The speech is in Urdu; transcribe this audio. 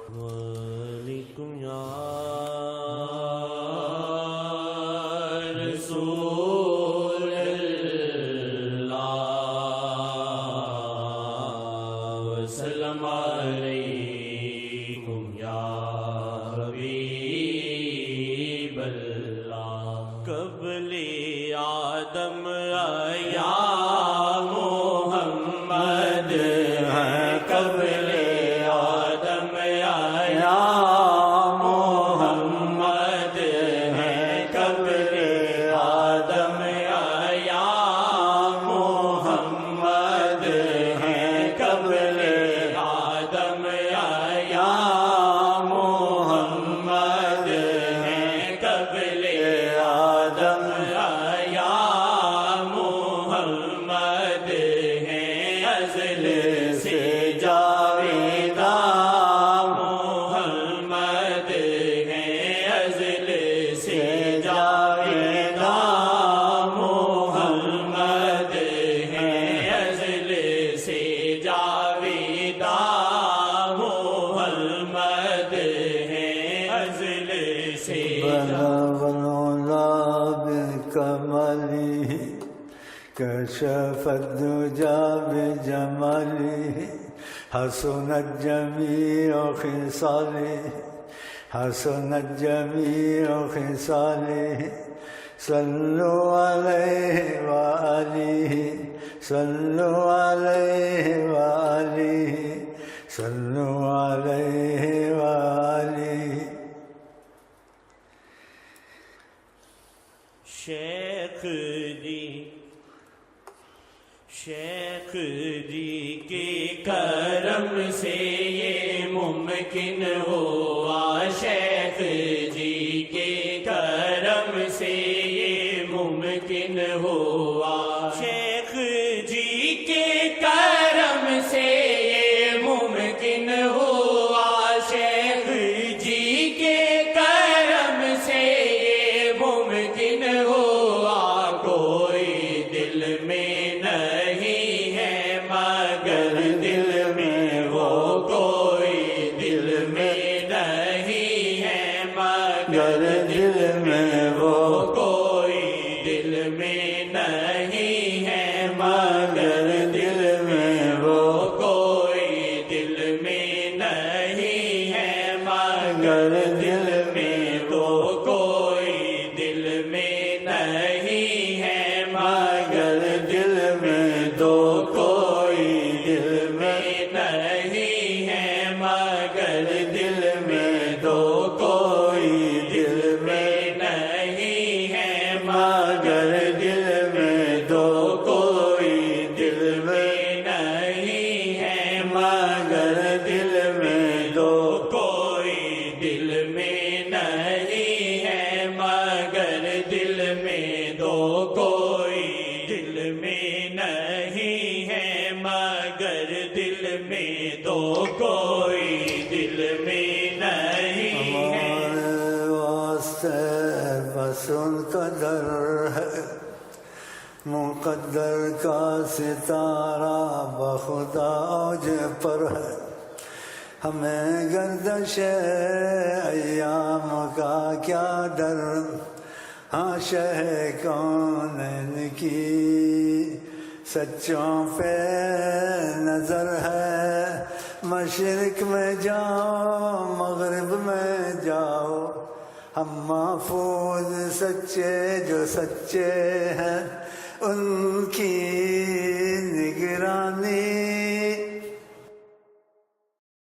وعلیکم یا رسول اللہ وسلم علیکم یا حبیب اللہ قبل آدم یا محمد ہیں قبل آدم یا محمد ہیں قبل آدم یا محمد ہیں قبل آدم یا محمد ہیں قبل آدم یا محمد ہیں ازل سے جاویدہ محمد ہیں ازل سے جاویدہ محمد ہیں ازل سے جاویدہ محمد ہیں ازل سے بلغنا بكماله كشف الدجى بجماله حسنت جميع خصاله حسنت جميع خصاله صلوا عليه وآله صلوا عليه وآله صلوا عليه وآله شیخ جی کے کرم سے یہ ممکن ہوا شیخ جی کے کرم سے یہ ممکن ہوا شیخ جی کے کرم سے یہ ممکن ہوا شیخ جی کے کرم سے یہ ممکن ہوا کوئی دل میں نہیں ہے مگر دل میں وہ کوئی دل میں نہیں ہے مگر دل میں وہ کوئی دل میں نہیں ہے مگر دل میں وہ کوئی دل میں نہیں ہے مگر دل میں تو کوئی دل میں نہیں ہے مگر دل میں تو کوئی دل میں نہیں ہے مگر دل میں تو کوئی دل میں نہیں ہے مگر دل میں تو کوئی دل میں نہیں ہے مگر دل میں تو کوئی دل میں نہیں ہے مگر دل میں تو کوئی دل میں نہیں ہے مگر دل میں تو کوئی دل میں نہیں ہے ہمارے واسطے بس ان قدر ہے مقدر کا ستارہ بخدا اوج پر ہے ہمیں گردش ایام کا کیا ڈر ہاں شہ کونین کی سچوں پہ نظر ہے مشرق میں جاؤ مغرب میں جاؤ ہم محفوظ سچے جو سچے ہیں ان کی نگہ